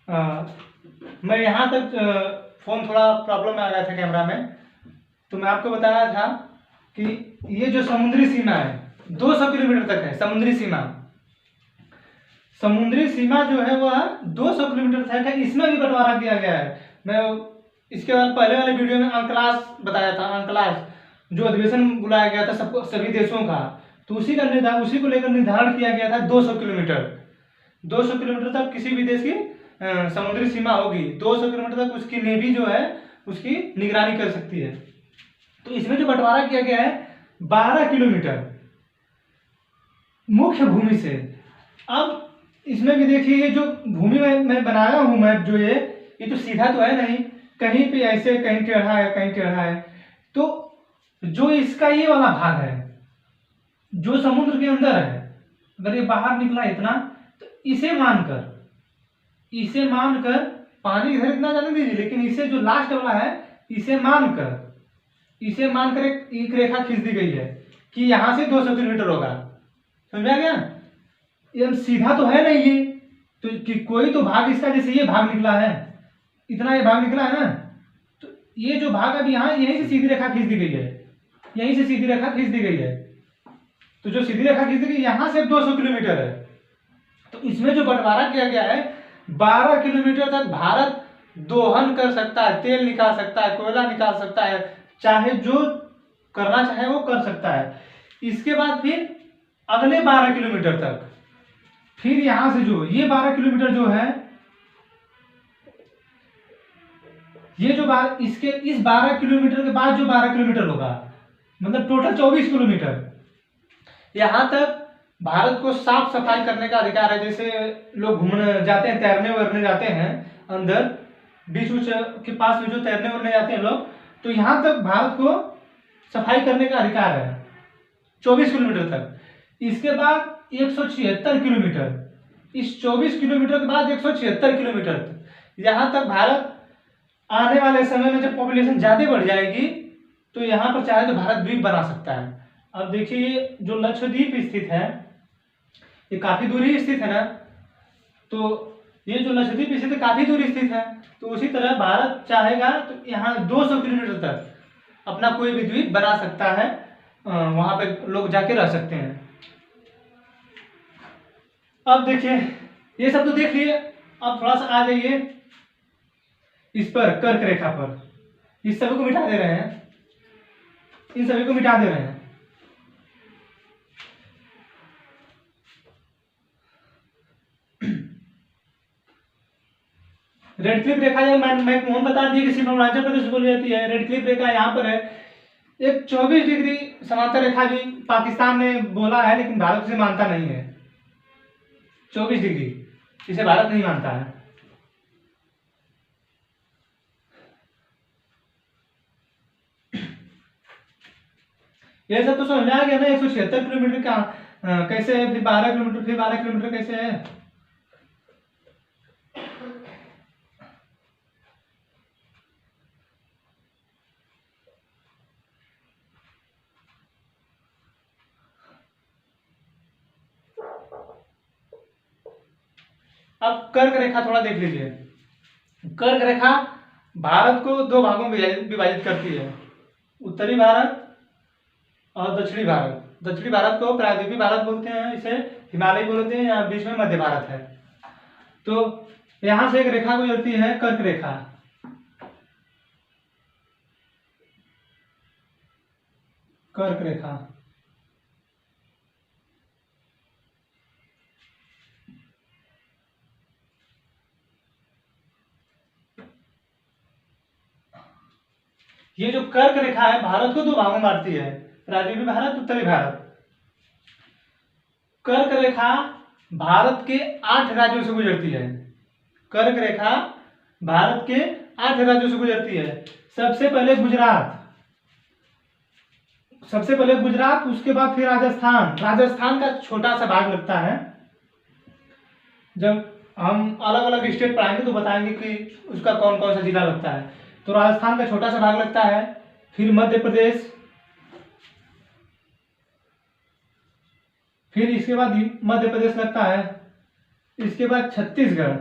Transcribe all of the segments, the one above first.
मैं यहाँ तक फ़ोन थोड़ा प्रॉब्लम आ गया था कैमरा में, तो मैं आपको बता रहा था कि ये जो समुद्री सीमा है 200 किलोमीटर तक है। समुद्री सीमा जो है वह 200 किलोमीटर तक है। इसमें भी बंटवारा किया गया है। मैं इसके बाद पहले वाले वीडियो में अंकलास बताया था, अंकलास जो अधिवेशन बुलाया गया था सबको, सभी देशों का, तो उसी को लेकर निर्धारण किया गया था 200 किलोमीटर। 200 किलोमीटर तक किसी भी देश की समुद्री सीमा होगी। 200 किलोमीटर तक उसकी नेवी जो है उसकी निगरानी कर सकती है। तो इसमें जो बंटवारा किया गया है 12 किलोमीटर मुख्य भूमि से। अब इसमें भी देखिए, ये जो भूमि मैं बनाया हूं मैप, जो ये तो सीधा तो है नहीं, कहीं पे ऐसे, कहीं टेढ़ा है, कहीं टेढ़ा है। तो जो इसका ये वाला भाग है जो समुद्र के अंदर है, अगर ये बाहर निकला इतना, तो इसे मानकर पानी इधर इतना जाने दीजिए, लेकिन इसे जो लास्ट वाला है इसे मानकर एक रेखा खींच दी गई है कि यहां से 200 किलोमीटर होगा। समझा गया? ये सीधा तो है नहीं ये, तो कि कोई तो भाग इसका, जैसे ये भाग निकला है, इतना ये भाग निकला है ना, तो ये जो भाग अभी यहाँ यहीं से सीधी रेखा खींच दी गई है, तो जो सीधी रेखा खींच दी गई यहां से 200 किलोमीटर है। तो इसमें जो बंटवारा किया गया है 12 किलोमीटर तक भारत दोहन कर सकता है, तेल निकाल सकता है, कोयला निकाल सकता है, चाहे जो करना चाहे वो कर सकता है। इसके बाद फिर अगले 12 किलोमीटर तक, फिर यहां से जो ये 12 किलोमीटर जो है, ये जो इसके इस 12 किलोमीटर के बाद जो 12 किलोमीटर होगा, मतलब टोटल 24 किलोमीटर, यहां तक भारत को साफ सफाई करने का अधिकार है। जैसे लोग घूमने जाते हैं, तैरने वैरने जाते हैं अंदर बीच के पास में, जो तैरने वैरने जाते हैं लोग, तो यहां तक भारत को सफाई करने का अधिकार है 24 किलोमीटर तक। इसके बाद 176 किलोमीटर, इस 24 किलोमीटर के बाद 176 किलोमीटर यहां तक भारत आने वाले समय में जब पॉपुलेशन ज्यादा बढ़ जाएगी तो यहां पर चाहे तो भारत द्वीप बना सकता है। अब देखिए, ये जो लक्षद्वीप स्थित है ये काफी दूरी स्थित है ना, तो ये जो लक्षद्वीप स्थित है काफी दूरी स्थित है, तो उसी तरह भारत चाहेगा तो यहाँ 200 किलोमीटर तक अपना कोई भी द्वीप बना सकता है, वहां पे लोग जाके रह सकते हैं। अब देखिए, ये सब तो देख लिए, अब थोड़ा सा आ जाइए इस पर, कर्क रेखा पर। इस सभी को मिटा दे रहे हैं, इन सभी को मिटा दे रहे हैं। रेड क्लिप रेखा, मैकमोहन बता दिए कि सिर्फ अरुणाचल प्रदेश बोली जाती है। रेड क्लिप रेखा यहाँ पर है। एक 24 डिग्री समांतर रेखा भी पाकिस्तान ने बोला है, लेकिन भारत इसे मानता नहीं है। 24 डिग्री इसे भारत नहीं मानता है। ये सब तो समझ में आ गया ना। 176 किलोमीटर का कैसे है, फिर 12 किलोमीटर, फिर 12 किलोमीटर कैसे है। अब कर्क रेखा थोड़ा देख लीजिए। कर्क रेखा भारत को दो भागों में विभाजित करती है, उत्तरी भारत और दक्षिणी भारत। दक्षिणी भारत को प्रायद्वीपीय भारत बोलते हैं, इसे हिमालय बोलते हैं, यहाँ बीच में मध्य भारत है। तो यहां से एक रेखा गुजरती है, कर्क रेखा। कर्क रेखा ये जो कर्क रेखा है भारत को दो भागों में बांटती है, प्रायद्वीपीय भारत, उत्तरी भारत। कर्क रेखा भारत के 8 राज्यों से गुजरती है। कर्क रेखा भारत के 8 राज्यों से गुजरती है। सबसे पहले गुजरात, उसके बाद फिर राजस्थान का छोटा सा भाग लगता है। जब हम अलग अलग स्टेट पढ़ाएंगे तो बताएंगे कि उसका कौन कौन सा जिला लगता है। तो राजस्थान का छोटा सा भाग लगता है, फिर मध्य प्रदेश, फिर इसके बाद मध्य प्रदेश लगता है, इसके बाद छत्तीसगढ़,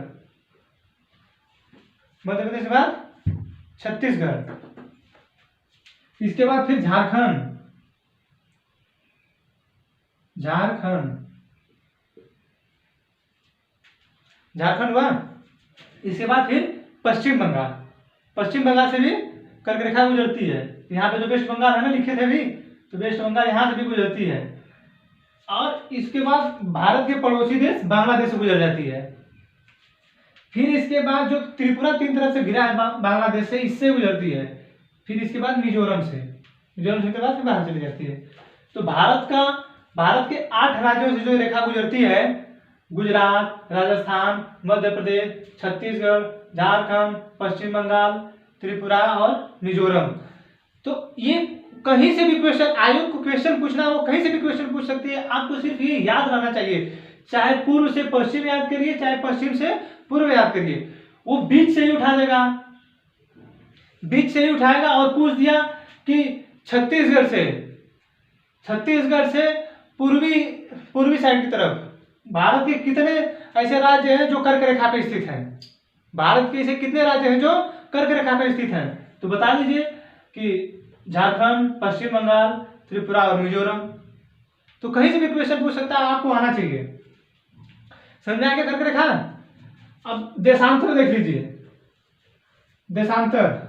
मध्य प्रदेश के बाद छत्तीसगढ़, इसके बाद फिर झारखंड, झारखंड हुआ। इसके बाद फिर पश्चिम बंगाल, पश्चिम बंगाल से भी कर्क रेखा गुजरती है। यहाँ पे जो वेस्ट बंगाल है ना लिखे थे अभी, तो वेस्ट बंगाल यहाँ से भी गुजरती है। और इसके बाद भारत के पड़ोसी देश बांग्लादेश से गुजर जाती है। फिर इसके बाद जो त्रिपुरा 3 तरफ से घिरा है बांग्लादेश से, इससे गुजरती है। फिर इसके बाद मिजोरम से के बाद फिर बाहर चली जाती है। तो भारत के 8 राज्यों से जो रेखा गुजरती है, गुजरात, राजस्थान, मध्य प्रदेश, छत्तीसगढ़, झारखंड, पश्चिम बंगाल, त्रिपुरा और मिजोरम। तो ये कहीं से भी क्वेश्चन, आयोग को क्वेश्चन पूछना हो कहीं से भी क्वेश्चन पूछ सकती है। आपको सिर्फ ये याद रहना चाहिए, चाहे पूर्व से पश्चिम याद करिए, चाहे पश्चिम से पूर्व याद करिए, वो बीच से ही उठा देगा, बीच से ही उठाएगा। और पूछ दिया कि छत्तीसगढ़ से पूर्वी साइड की तरफ भारत के कितने ऐसे राज्य हैं जो कर्क रेखा पर स्थित हैं, भारत के ऐसे कितने राज्य हैं जो कर्क रेखा पर स्थित हैं, तो बता दीजिए कि झारखंड, पश्चिम बंगाल, त्रिपुरा और मिजोरम। तो कहीं से भी क्वेश्चन पूछ सकता है, आपको आना चाहिए। समझ में आ गया कर्क रेखा। अब देशांतर देख लीजिए, देशांतर,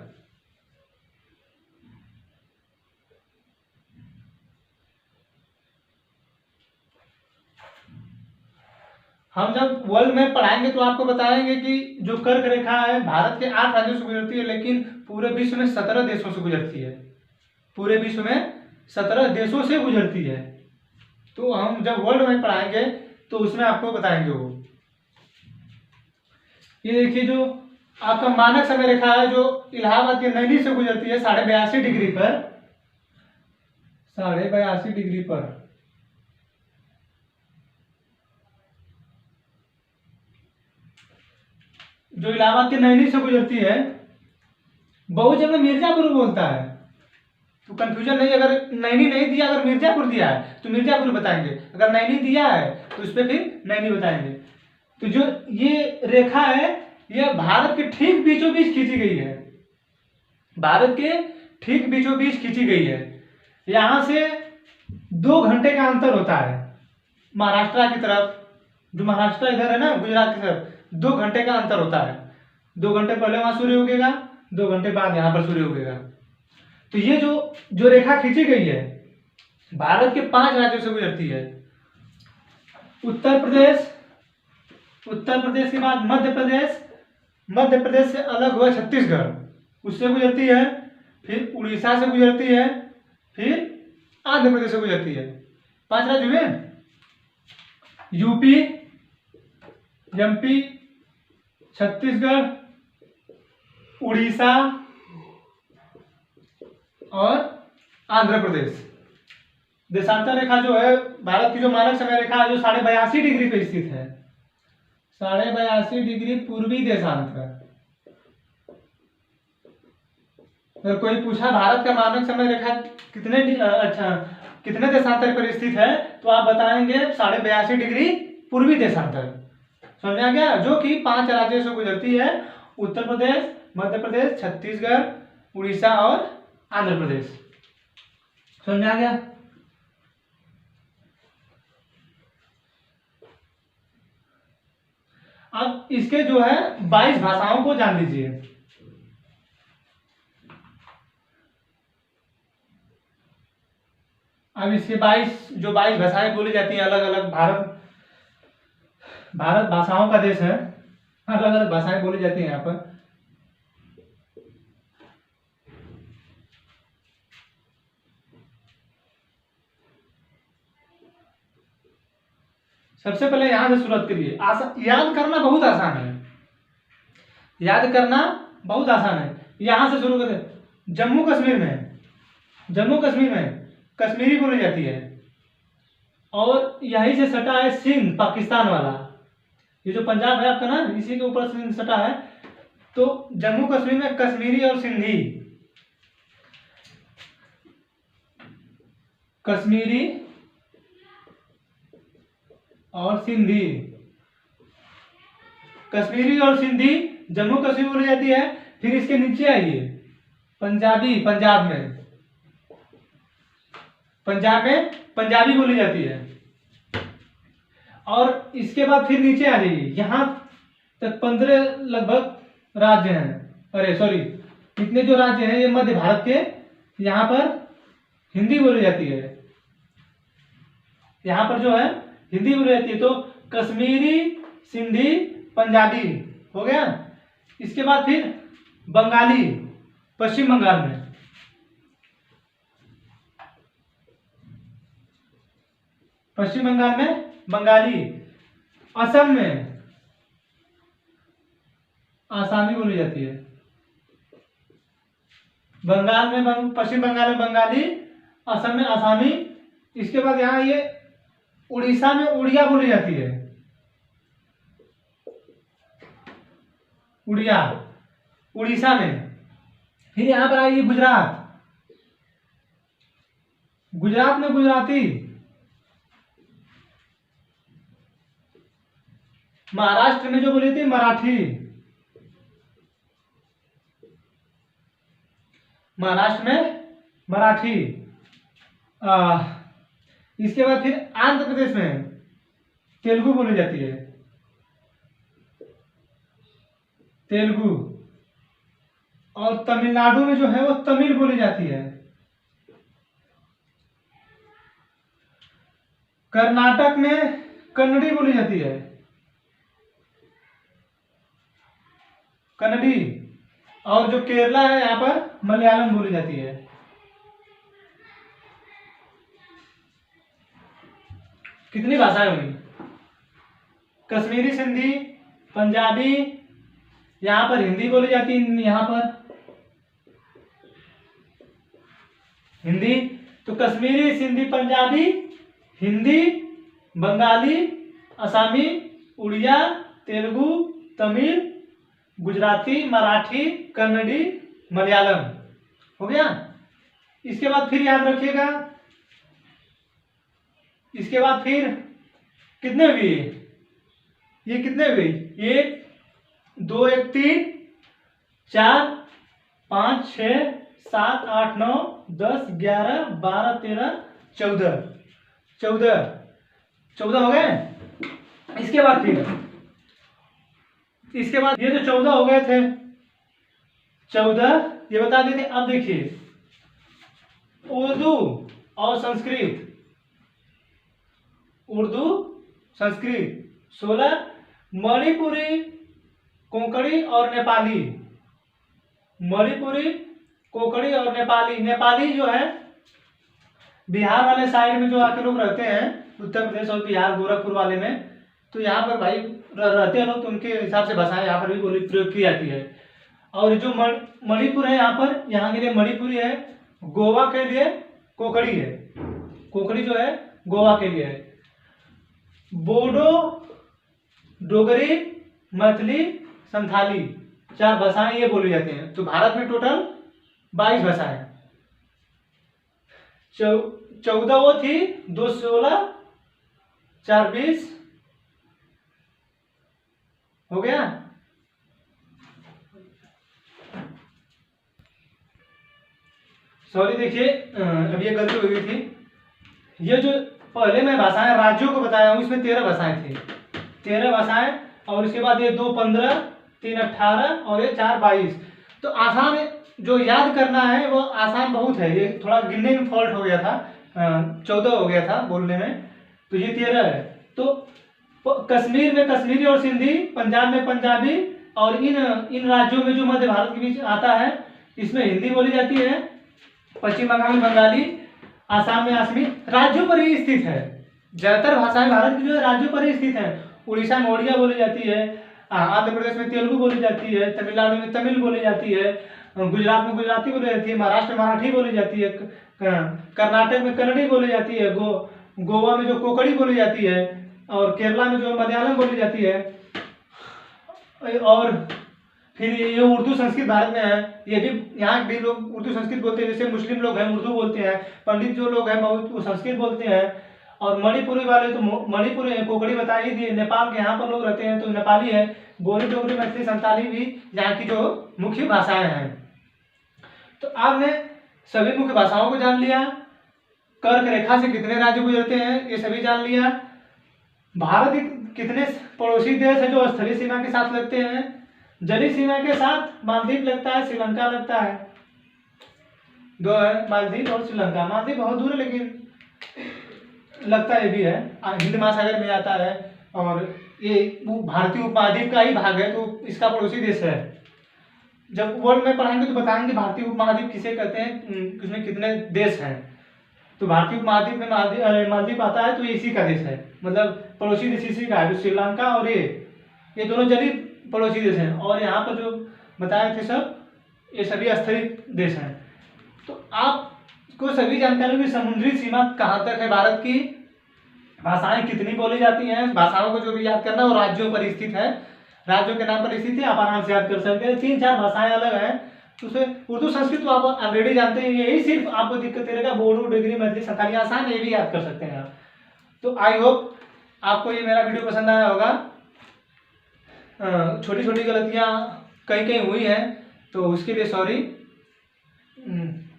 हम जब वर्ल्ड में पढ़ाएंगे तो आपको बताएंगे कि जो कर्क रेखा है भारत के 8 राज्यों से गुजरती है, लेकिन पूरे विश्व में 17 देशों से गुजरती है, पूरे विश्व में 17 देशों से गुजरती है। तो हम जब वर्ल्ड में पढ़ाएंगे तो उसमें आपको बताएंगे वो। ये देखिए जो आपका मानक समय रेखा है जो इलाहाबाद के नैनी से गुजरती है 82.5 डिग्री पर, 82.5 डिग्री पर। जो इलाहाबाद के नैनी से गुजरती है, बहुत जगह मिर्जापुर बोलता है, तो कंफ्यूजन नहीं। अगर नैनी नहीं दिया, अगर मिर्जापुर दिया है तो मिर्जापुर बताएंगे, अगर नैनी दिया है तो उस पर फिर नैनी बताएंगे। तो जो ये रेखा है यह भारत के ठीक बीचों बीच खींची गई है, भारत के ठीक बीचों बीच खींची गई है। यहां से 2 घंटे का अंतर होता है महाराष्ट्र की तरफ, जो महाराष्ट्र इधर है ना गुजरात की तरफ, 2 घंटे का अंतर होता है। 2 घंटे पहले वहां सूर्य उगेगा, 2 घंटे बाद यहाँ पर सूर्य उगेगा। तो ये जो रेखा खींची गई है भारत के 5 राज्यों से गुजरती है। उत्तर प्रदेश के बाद मध्य प्रदेश से अलग हुआ छत्तीसगढ़, उससे गुजरती है। फिर उड़ीसा से गुजरती है, फिर आंध्र प्रदेश से गुजरती है। 5 राज्य हुए, यूपी, एमपी, छत्तीसगढ़, उड़ीसा और आंध्र प्रदेश। देशांतर रेखा जो है भारत की जो मानक समय रेखा है जो 82.5 डिग्री पे स्थित है, 82.5 डिग्री पूर्वी देशांतर। अगर कोई पूछा भारत का मानक समय रेखा कितने देशांतर पर स्थित है, तो आप बताएंगे 82.5 डिग्री पूर्वी देशांतर। समझ आ गया। जो कि 5 राज्यों से गुजरती है, उत्तर प्रदेश, मध्य प्रदेश, छत्तीसगढ़, उड़ीसा और आंध्र प्रदेश। समझ में आ गया। अब इसके जो है 22 भाषाओं को जान लीजिए। अब इसके 22 भाषाएं बोली जाती हैं अलग अलग। भारत भाषाओं का देश है, अलग अलग भाषाएं बोली जाती हैं यहाँ पर। सबसे पहले यहां से शुरुआत करिए। याद करना बहुत आसान है, याद करना बहुत आसान है। यहां से शुरू करें। जम्मू कश्मीर में कश्मीरी बोली जाती है, और यहीं से सटा है सिंध, पाकिस्तान वाला। ये जो पंजाब है आपका ना, इसी के ऊपर सिंध सटा है। तो जम्मू कश्मीर में कश्मीरी और सिंधी, कश्मीरी और सिंधी, कश्मीरी और सिंधी जम्मू कश्मीर बोली जाती है। फिर इसके नीचे आइए, पंजाबी, पंजाब में पंजाबी बोली जाती है। और इसके बाद फिर नीचे आ जाइए, यहाँ तक 15 लगभग राज्य हैं, अरे सॉरी, इतने जो राज्य हैं ये मध्य भारत के, यहाँ पर हिंदी बोली जाती है। यहाँ पर जो है हिंदी बोली जाती है। तो कश्मीरी, सिंधी, पंजाबी हो गया। इसके बाद फिर बंगाली, पश्चिम बंगाल में, पश्चिम बंगाल में बंगाली, असम में आसामी बोली जाती है। बंगाल में पश्चिम बंगाल में बंगाली, असम में आसामी। इसके बाद यहाँ ये उड़ीसा में उड़िया बोली जाती है, उड़िया, उड़ीसा में। फिर यहाँ पर आइए गुजरात, गुजरात में गुजराती। महाराष्ट्र में जो बोली थी मराठी, महाराष्ट्र में मराठी। इसके बाद फिर आंध्र प्रदेश में तेलुगु बोली जाती है, तेलुगु। और तमिलनाडु में जो है वो तमिल बोली जाती है। कर्नाटक में कन्नड़ी बोली जाती है, कन्नड़ी। और जो केरला है यहाँ पर मलयालम बोली जाती है। कितनी भाषाएं हुई? कश्मीरी, सिंधी, पंजाबी, यहाँ पर हिंदी बोली जाती है, यहाँ पर हिंदी। तो कश्मीरी, सिंधी, पंजाबी, हिंदी, बंगाली, असामी, उड़िया, तेलुगु, तमिल, गुजराती, मराठी, कन्नड़ी, मलयालम हो गया। इसके बाद फिर याद रखिएगा, इसके बाद फिर कितने हुए? ये कितने हुए? 1 2 1 3 4 5 6 7 8 9 10 11 12 13 14 14 हो गए। इसके बाद ये जो 14 हो गए थे, 14 ये बता देते। अब देखिए, उर्दू और संस्कृत, उर्दू संस्कृत 16, मणिपुरी, कोंकणी और नेपाली, मणिपुरी, कोंकणी और नेपाली। नेपाली जो है बिहार वाले साइड में जो आके लोग रहते हैं, उत्तर प्रदेश और बिहार, गोरखपुर वाले में, तो यहाँ पर भाई रहते हैं लोग, तो उनके हिसाब से भाषाएं यहाँ पर भी बोली प्रयोग की जाती है। और जो मणिपुर है, यहाँ के लिए मणिपुरी है, गोवा के लिए कोंकणी है, कोंकणी जो है गोवा के लिए है। बोडो, डोगरी, मैथिली, संथाली 4 भाषाएं ये बोली जाती हैं। तो भारत में टोटल 22 भाषाएं। 14 वो थी, 2 16, 4 20 हो गया। सॉरी, देखिए अब ये गलती हो गई थी। ये जो पहले मैं भाषाएं राज्यों को बताया हूँ, इसमें 13 भाषाएं थी, 13 भाषाएं। और इसके बाद ये 2 15, 3 18 और ये 4 22। तो आसान जो याद करना है वो आसान बहुत है। ये थोड़ा गिनने में फॉल्ट हो गया था, 14 हो गया था बोलने में, तो ये 13 है। तो कश्मीर में कश्मीरी और सिंधी, पंजाब में पंजाबी, और इन राज्यों में जो मध्य भारत के बीच आता है इसमें हिंदी बोली जाती है। पश्चिम बंगाल में बंगाली, आसाम में असमी। राज्यों पर ही स्थित है, ज्यादातर भाषाएं भारत की जो है राज्यों पर ही स्थित है। उड़ीसा में ओडिया बोली जाती है, आंध्र प्रदेश में तेलुगु बोली जाती है, तमिलनाडु में तमिल बोली जाती है, गुजरात में गुजराती बोली जाती है, महाराष्ट्र में मराठी बोली जाती है, कर्नाटक में कन्नड़ी बोली जाती है, गोवा में जो कोंकणी बोली जाती है, और केरला में जो मलयालम बोली जाती है। और फिर ये उर्दू संस्कृत भारत में है, ये भी यहाँ भी लोग उर्दू संस्कृत बोलते हैं। जैसे मुस्लिम लोग हैं उर्दू बोलते हैं, पंडित जो लोग हैं वो संस्कृत बोलते हैं। और मणिपुरी वाले तो मणिपुरी कोकड़ी बता ही दिए, नेपाल के यहाँ पर लोग रहते हैं तो नेपाली है, गोरी, डोगरी, मैथिली, संताली भी यहाँ की जो मुख्य भाषाएं हैं। तो आपने सभी मुख्य भाषाओं को जान लिया, कर्क रेखा से कितने राज्य गुजरते हैं ये सभी जान लिया, भारत के कितने पड़ोसी देश है जो स्थलीय सीमा के साथ लगते हैं, जलीय सीमा के साथ मालदीव लगता है, श्रीलंका लगता है, दो है मालदीव और श्रीलंका। मालदीव बहुत दूर है लेकिन लगता है भी है, हिंद महासागर में आता है और ये वो भारतीय उपमहाद्वीप का ही भाग है, तो इसका पड़ोसी देश है। जब वर्ल्ड में पढ़ाएंगे तो बताएंगे भारतीय उपमहाद्वीप किसे कहते हैं, उसमें कितने देश हैं। तो भारतीय उपमहाद्वीप में मालदीव आता है तो ये इसी का देश है, मतलब पड़ोसी देश इसी का है। जो श्रीलंका और ये दोनों जलीय पड़ोसी देश हैं, और यहाँ पर जो बताए थे सब ये सभी स्थलीय देश हैं। तो आपको सभी जानकारी होगी समुद्री सीमा कहाँ तक है भारत की, भाषाएं कितनी बोली जाती हैं, भाषाओं को जो भी याद करना, और राज्यों पर स्थित है, राज्यों के नाम पर स्थित है, आप आराम से याद कर सकते हैं। 3-4 भाषाएं अलग हैं, तो उसे उर्दू संस्कृत तो आप ऑलरेडी जानते हैं, यही सिर्फ आपको दिक्कत रहेगा बोडो, डिग्री, मैथिली, संथाली, आसान, ये भी याद कर सकते हैं आप। तो आई होप आपको ये मेरा वीडियो पसंद आया होगा। छोटी छोटी गलतियाँ कहीं कहीं हुई हैं तो उसके लिए सॉरी।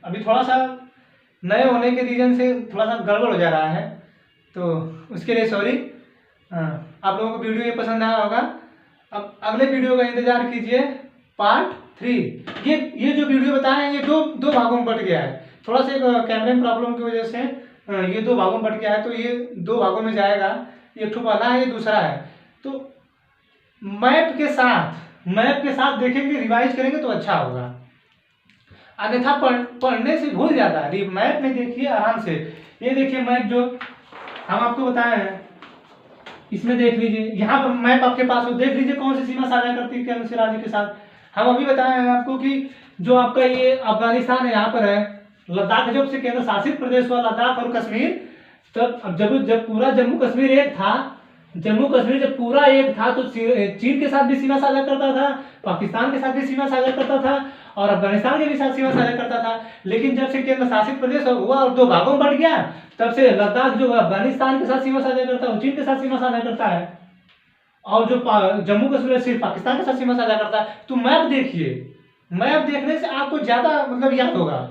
अभी थोड़ा सा नए होने के रीजन से थोड़ा सा गड़बड़ हो जा रहा है, तो उसके लिए सॉरी। आप लोगों को वीडियो ये पसंद आया होगा। अब अगले वीडियो का इंतजार कीजिए, पार्ट 3। ये जो वीडियो बताए हैं ये दो भागों में बट गया है, थोड़ा सा कैमरे में प्रॉब्लम की वजह से ये 2 भागों में बट गया है, तो ये 2 भागों में जाएगा। ये ठो पहला है, ये दूसरा है। तो मैप के साथ देखेंगे, रिवाइज करेंगे तो अच्छा होगा, अन्यथा पढ़ने से भूल जाता है। मैप में देखिए आराम से, ये देखिए मैप जो हम आपको बताए हैं, इसमें देख लीजिए, यहाँ पर मैप आपके पास हो, देख लीजिए कौन सी सीमा साझा करती है कौन से राज्य के साथ। हम अभी बताए हैं आपको कि जो आपका ये अफगानिस्तान है यहाँ पर है, लद्दाख जब से केंद्र शासित प्रदेश हुआ, लद्दाख और कश्मीर, तब जब पूरा जम्मू कश्मीर एक था, जम्मू कश्मीर जब पूरा एक था तो चीन के साथ भी सीमा साझा करता था, पाकिस्तान के साथ भी सीमा साझा करता था और अफगानिस्तान के भी साथ सीमा साझा करता था। लेकिन जब से केंद्र शासित प्रदेश हुआ और 2 भागों में बट गया, तब से लद्दाख जो अफगानिस्तान के साथ सीमा साझा करता है, चीन के साथ सीमा साझा करता है, और जो जम्मू कश्मीर सिर्फ पाकिस्तान के साथ सीमा साझा करता है। तो मैप देखिए, मैप देखने से आपको ज्यादा मतलब याद होगा।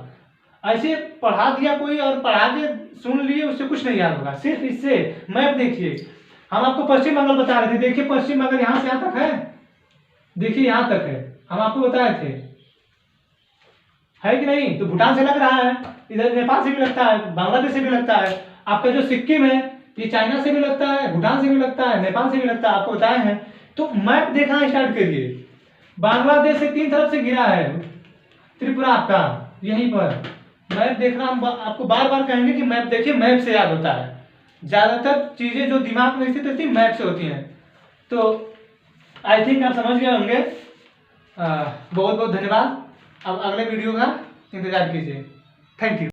ऐसे पढ़ा दिया कोई और पढ़ा के सुन लिए, उससे कुछ नहीं याद होगा। सिर्फ इससे मैप देखिए। हम आपको पश्चिम बंगाल बता रहे थे, देखिए पश्चिम बंगाल यहाँ से यहाँ तक है, देखिए यहाँ तक है, हम आपको बताए थे, है कि नहीं। तो भूटान से लग रहा है, इधर नेपाल से भी लगता है, बांग्लादेश से भी लगता है। आपका जो सिक्किम है ये चाइना से भी लगता है, भूटान से भी लगता है, नेपाल से भी लगता है, आपको बताए हैं। तो मैप देखना स्टार्ट करिए। बांग्लादेश से 3 तरफ से घिरा है त्रिपुरा आपका, यहीं पर मैप देखना। हम आपको बार बार कहेंगे कि मैप देखिए, मैप से याद होता है। ज्यादातर चीजें जो दिमाग में स्थित होती है मैप से होती हैं। तो आई थिंक आप समझ गए होंगे। बहुत बहुत धन्यवाद। अब अगले वीडियो का इंतजार कीजिए। Thank you.